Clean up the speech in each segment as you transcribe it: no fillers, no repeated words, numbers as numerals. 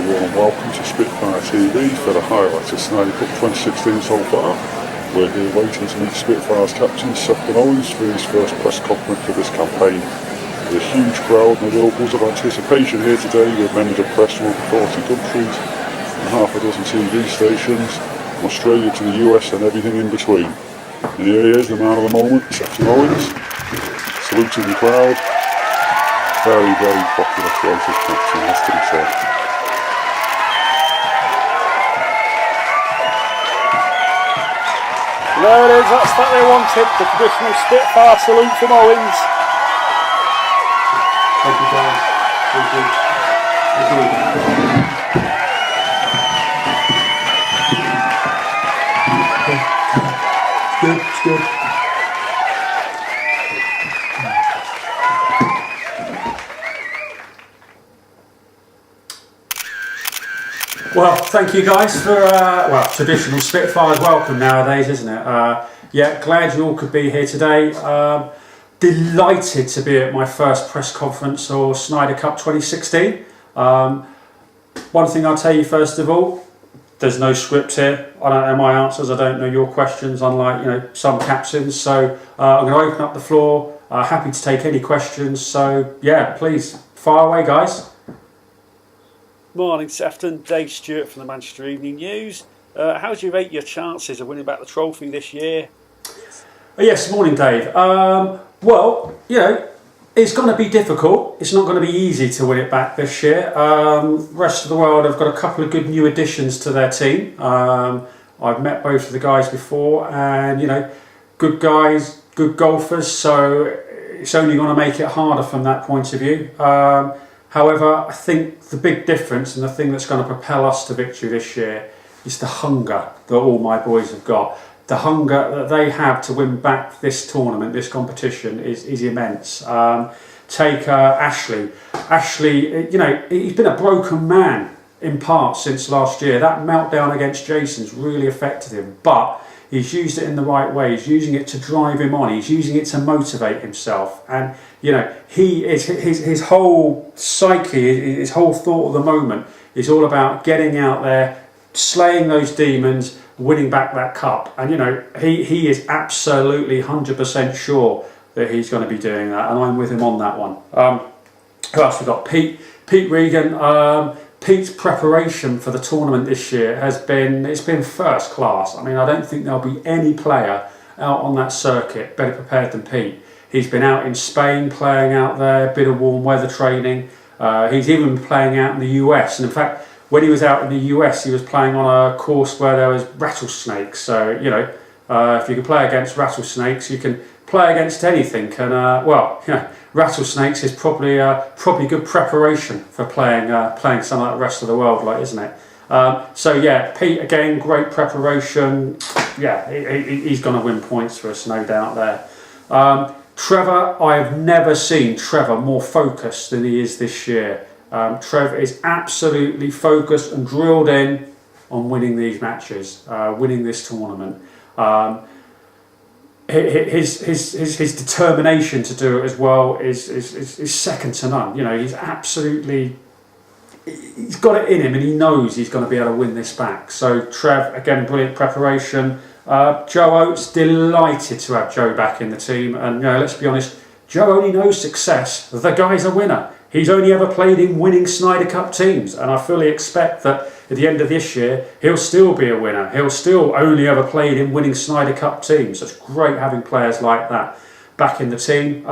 warm welcome to Spitfire TV for the highlights of Snyder Cup 2016 so far. We're here waiting to meet Spitfires captain Sefton Owens for his first press conference of this campaign. There's a huge crowd and a real buzz of anticipation here today, with members of press from over 40 countries and half a dozen TV stations, from Australia to the US and everything in between. And here he is, the man of the moment, Sefton Owens, saluting the crowd. Very, very popular choice as captain, has to be said. There it is, that's what they wanted, the traditional Spitfire salute from Owens. Thank you guys, thank you. Good, it's good. Well, thank you guys for, traditional Spitfires welcome nowadays, isn't it? Yeah, glad you all could be here today. Delighted to be at my first press conference for Snyder Cup 2016. One thing I'll tell you first of all, there's no script here. I don't know my answers, I don't know your questions, unlike some captains. So I'm going to open up the floor. Happy to take any questions. So yeah, please fire away, guys. Morning, Sefton. Dave Stewart from the Manchester Evening News. How do you rate your chances of winning back the trophy this year? Yes, morning, Dave. Well, it's going to be difficult. It's not going to be easy to win it back this year. Rest of the world have got a couple of good new additions to their team. I've met both of the guys before, and good guys, good golfers. So it's only going to make it harder from that point of view. However, I think the big difference and the thing that's going to propel us to victory this year is the hunger that all my boys have got. The hunger that they have to win back this tournament, this competition, is immense. Take Ashley. Ashley, he's been a broken man in part since last year. That meltdown against Jason's really affected him, but he's used it in the right way. He's using it to drive him on. He's using it to motivate himself. And he is his whole psyche, his whole thought of the moment is all about getting out there, slaying those demons, winning back that cup. And he is absolutely 100% sure that he's going to be doing that, and I'm with him on that one. Who else we got? Pete Regan. Pete's preparation for the tournament this year has been first class. I mean, I don't think there'll be any player out on that circuit better prepared than Pete. He's been out in Spain playing out there, a bit of warm weather training. He's even playing out in the US, and in fact, when he was out in the US, he was playing on a course where there was rattlesnakes. So if you can play against rattlesnakes, you can play against anything. And rattlesnakes is probably good preparation for playing some of that rest of the world, isn't it? So yeah, Pete again, great preparation. Yeah, he's going to win points for us, no doubt there. Trevor, I have never seen Trevor more focused than he is this year. Trevor is absolutely focused and drilled in on winning these matches, winning this tournament. His determination to do it as well is second to none. He's got it in him, and he knows he's going to be able to win this back. So Trev, again, brilliant preparation. Joe Oates, delighted to have Joe back in the team, and let's be honest, Joe only knows success. The guy's a winner. He's only ever played in winning Snyder Cup teams, and I fully expect that at the end of this year, he'll still be a winner. He'll still only ever played in winning Snyder Cup teams. So it's great having players like that back in the team.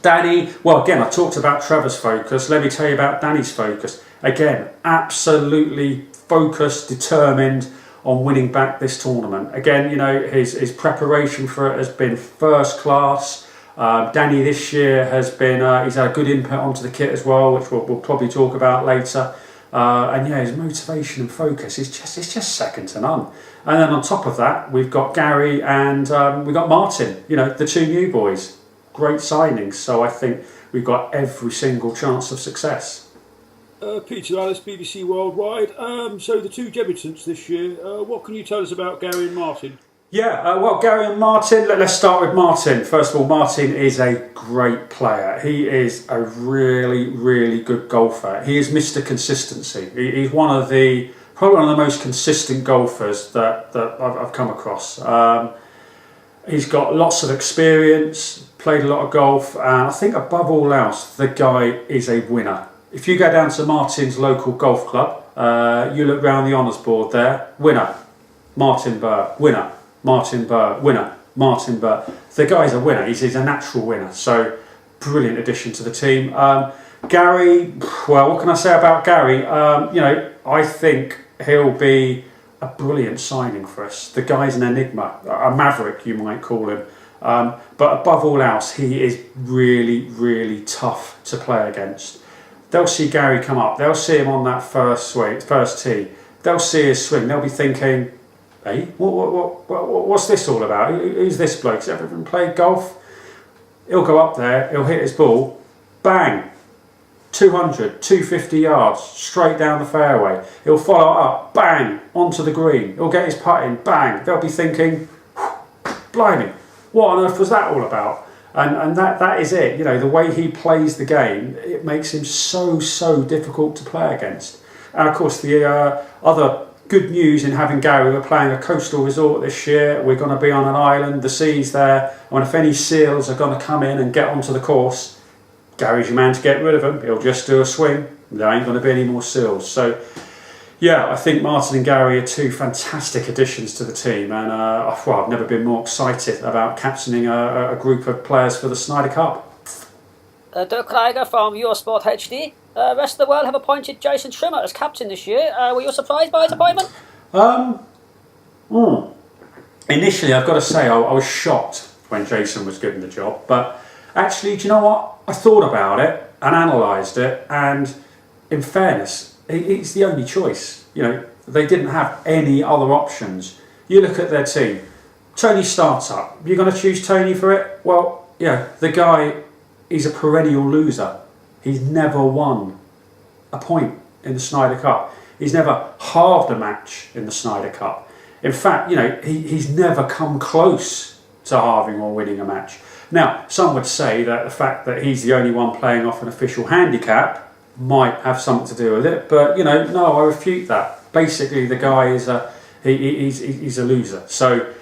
Danny, well, again, I talked about Trevor's focus. Let me tell you about Danny's focus. Again, absolutely focused, determined on winning back this tournament. Again, his preparation for it has been first class. Danny this year has been, he's had a good input onto the kit as well, which we'll probably talk about later. And his motivation and focus is just second to none. And then on top of that, we've got Gary and we've got Martin, the two new boys. Great signings. So I think we've got every single chance of success. Peter Alice, BBC Worldwide. So the two debutants this year, what can you tell us about Gary and Martin? Yeah, well, Gary and Martin, let's start with Martin. First of all, Martin is a great player. He is a really, really good golfer. He is Mr. Consistency. He's probably one of the most consistent golfers that I've come across. He's got lots of experience, played a lot of golf, and I think above all else, the guy is a winner. If you go down to Martin's local golf club, you look round the honours board there, winner, Martin Burr, winner. Martin Burr, winner. Martin Burr. The guy's a winner. He's a natural winner. So, brilliant addition to the team. Gary, well, what can I say about Gary? I think he'll be a brilliant signing for us. The guy's an enigma, a maverick, you might call him. But above all else, he is really, really tough to play against. They'll see Gary come up. They'll see him on that first tee. They'll see his swing. They'll be thinking, hey, what's this all about? Who's this bloke? Has everyone played golf? He'll go up there, he'll hit his ball, bang, 200, 250 yards, straight down the fairway. He'll follow up, bang, onto the green. He'll get his putt in, bang. They'll be thinking, blimey, what on earth was that all about? And that is it. You know, the way he plays the game, it makes him so difficult to play against. And of course, the other good news in having Gary, we're playing a coastal resort this year. We're going to be on an island, the sea's there, and if any seals are going to come in and get onto the course, Gary's your man to get rid of them. He'll just do a swing. There ain't going to be any more seals. So, yeah, I think Martin and Gary are two fantastic additions to the team, and I've never been more excited about captaining a group of players for the Snyder Cup. Dirk Kleiger from Eurosport HD. Rest of the world have appointed Jason Schwimmer as captain this year. Were you surprised by his appointment? Initially, I've got to say, I was shocked when Jason was given the job, but actually, do you know what? I thought about it and analysed it, and in fairness, it's the only choice. You know, they didn't have any other options. You look at their team. Tony starts up. You're going to choose Tony for it? Well, yeah, the guy, he's a perennial loser. He's never won a point in the Snyder Cup. He's never halved a match in the Snyder Cup. In fact, you know, he's never come close to halving or winning a match. Now, some would say that the fact that he's the only one playing off an official handicap might have something to do with it, but you know, no, I refute that. Basically, the guy is he's a loser. So,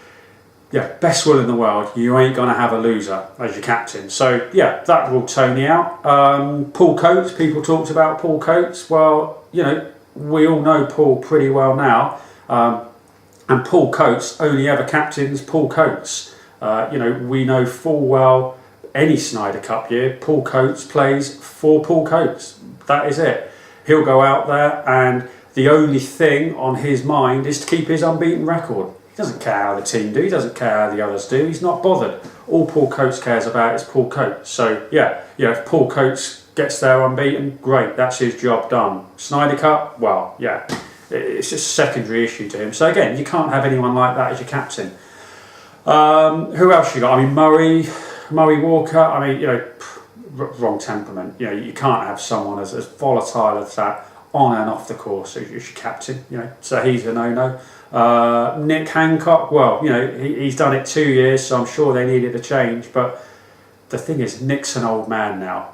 yeah, best will in the world, you ain't going to have a loser as your captain. So, yeah, that ruled Tony out. Paul Coates, people talked about Paul Coates. Well, you know, we all know Paul pretty well now. And Paul Coates only ever captains Paul Coates. We know full well any Snyder Cup year, Paul Coates plays for Paul Coates. That is it. He'll go out there and the only thing on his mind is to keep his unbeaten record. He doesn't care how the team do, he doesn't care how the others do, he's not bothered. All Paul Coates cares about is Paul Coates. So if Paul Coates gets there unbeaten, great, that's his job done. Snyder Cup, well, yeah, it's just a secondary issue to him. So again, you can't have anyone like that as your captain. Who else you got? I mean, Murray Walker, wrong temperament. You know, you can't have someone as volatile as that on and off the course as your captain, so he's a no-no. Nick Hancock, well, he's done it 2 years, so I'm sure they needed a change, but the thing is, Nick's an old man now.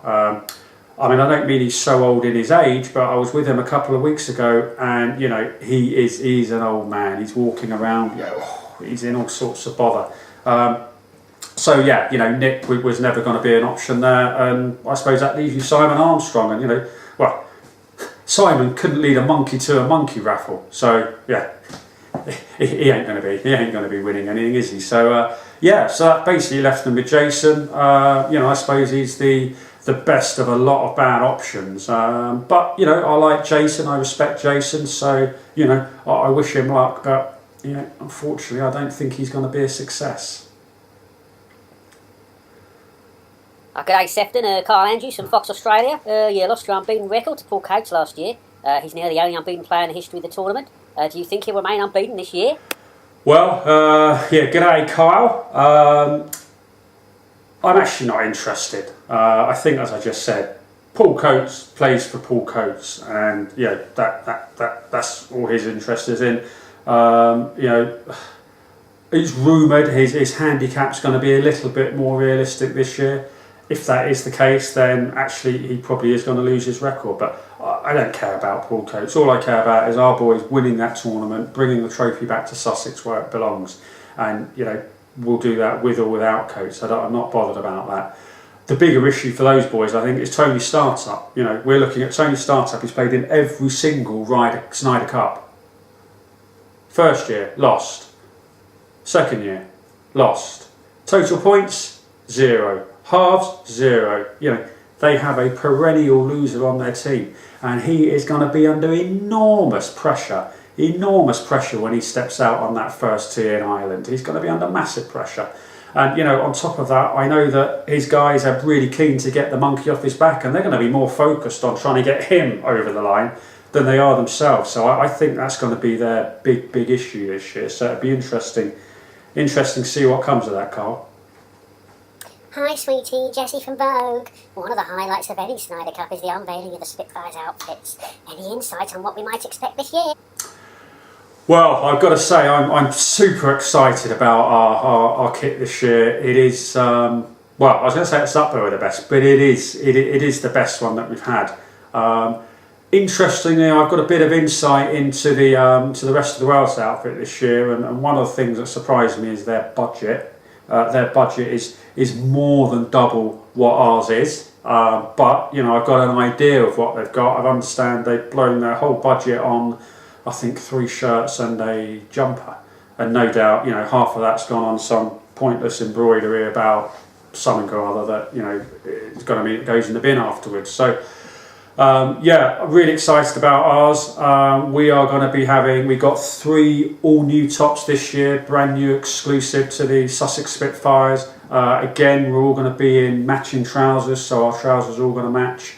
I don't mean he's so old in his age, but I was with him a couple of weeks ago, and he's an old man. He's walking around, he's in all sorts of bother. Nick was never going to be an option there, and I suppose that leaves you Simon Armstrong, and Simon couldn't lead a monkey to a monkey raffle, so yeah, he ain't going to be winning anything, is he? So so that basically left them with Jason. I suppose he's the best of a lot of bad options, but I like Jason, I respect Jason, so I wish him luck, but unfortunately I don't think he's going to be a success. G'day Sefton, Carl Andrews from Fox Australia. You lost your unbeaten record to Paul Coates last year. He's now the only unbeaten player in the history of the tournament. Do you think he'll remain unbeaten this year? Well, g'day Kyle. I'm actually not interested. I think, as I just said, Paul Coates plays for Paul Coates, and that's all his interest is in. it's rumoured his handicap's going to be a little bit more realistic this year. If that is the case, then actually he probably is going to lose his record. But I don't care about Paul Coates. All I care about is our boys winning that tournament, bringing the trophy back to Sussex where it belongs. And, we'll do that with or without Coates. I'm not bothered about that. The bigger issue for those boys, I think, is Tony Startup. We're looking at Tony Startup. He's played in every single Snyder Cup. First year, lost. Second year, lost. Total points, 0. Halves, 0. They have a perennial loser on their team, and he is going to be under enormous pressure when he steps out on that first tee in Ireland. He's going to be under massive pressure. And, on top of that, I know that his guys are really keen to get the monkey off his back, and they're going to be more focused on trying to get him over the line than they are themselves. So I think that's going to be their big issue this year. So it'll be interesting to see what comes of that, Carl. Hi sweetie, Jessie from Vogue. One of the highlights of any Snyder Cup is the unveiling of the Spitfires outfits. Any insight on what we might expect this year? Well, I've got to say I'm super excited about our kit this year. It is, I was going to say it's up there with the best, but it is the best one that we've had. Interestingly, I've got a bit of insight into the rest of the world's outfit this year, and one of the things that surprised me is their budget. Their budget is more than double what ours is, but I've got an idea of what they've got. I understand they've blown their whole budget on, I think, 3 shirts and a jumper, and no doubt half of that's gone on some pointless embroidery about something or other that it's going to mean it goes in the bin afterwards. So I'm really excited about ours. We are going to be we've got 3 all new tops this year, brand new, exclusive to the Sussex Spitfires. Again, we're all going to be in matching trousers, so our trousers are all going to match.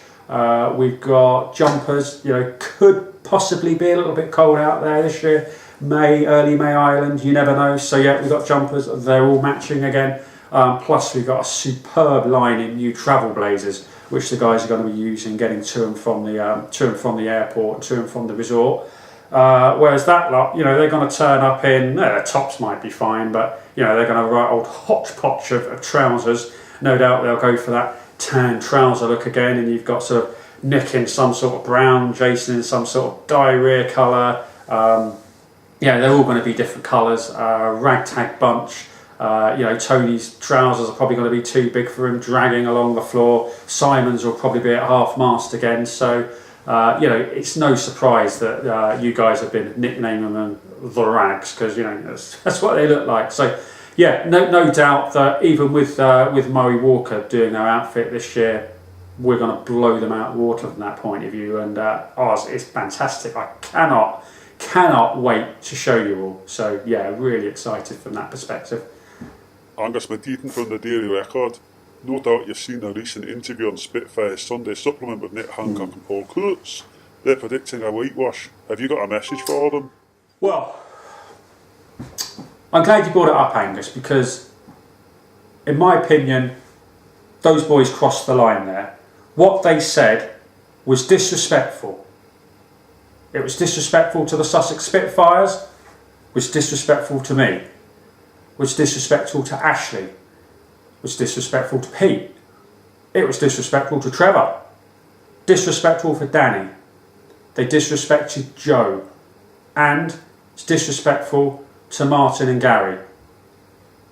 We've got jumpers. Could possibly be a little bit cold out there this year. Early May Island, you never know. So we've got jumpers. They're all matching again. Plus, we've got a superb line in new travel blazers, which the guys are going to be using, getting to and from the airport, to and from the resort. Whereas that lot, they're going to turn up in, their tops might be fine, but they're going to have a right old hodgepodge of trousers. No doubt they'll go for that tan trouser look again, and you've got sort of Nick in some sort of brown, Jason in some sort of diarrhea colour. They're all going to be different colours. Ragtag bunch. Tony's trousers are probably going to be too big for him, dragging along the floor. Simon's will probably be at half-mast again. So, it's no surprise that you guys have been nicknaming them the Rags, because, that's what they look like. So, no doubt that even with Murray Walker doing our outfit this year, we're going to blow them out of the water from that point of view. And ours is fantastic. I cannot wait to show you all. So, really excited from that perspective. Angus Mediten from the Daily Record. No doubt you've seen a recent interview on Spitfire's Sunday supplement with Nick Hancock and Paul Coates. They're predicting a whitewash. Have you got a message for them? Well, I'm glad you brought it up, Angus, because in my opinion, those boys crossed the line there. What they said was disrespectful. It was disrespectful to the Sussex Spitfires, it was disrespectful to me, it was disrespectful to Ashley, it was disrespectful to Pete, it was disrespectful to Trevor, disrespectful for Danny, they disrespected Joe, and it's disrespectful to Martin and Gary.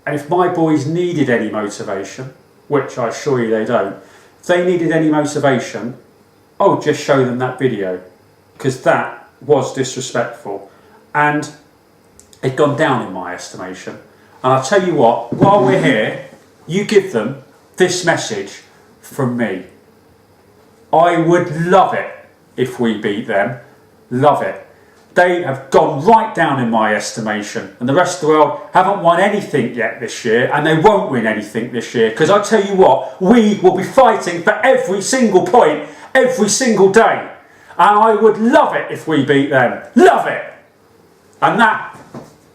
And if my boys needed any motivation, which I assure you they don't, if they needed any motivation, I would just show them that video, because that was disrespectful and it'd gone down in my estimation. And I'll tell you what, while we're here, you give them this message from me. I would love it if we beat them. Love it. They have gone right down in my estimation, and the rest of the world haven't won anything yet this year, and they won't win anything this year, because I tell you what, we will be fighting for every single point every single day, and I would love it if we beat them. Love it. And that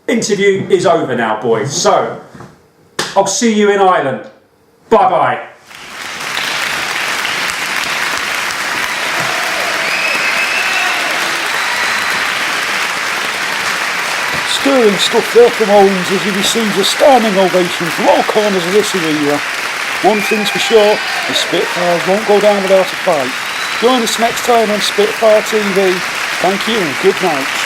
interview is over now, boys, so I'll see you in Ireland. Bye bye. Reassuring stuff there from Owens as he receives a standing ovation from all corners of this arena. One thing's for sure, the Spitfires won't go down without a fight. Join us next time on Spitfire TV. Thank you and good night.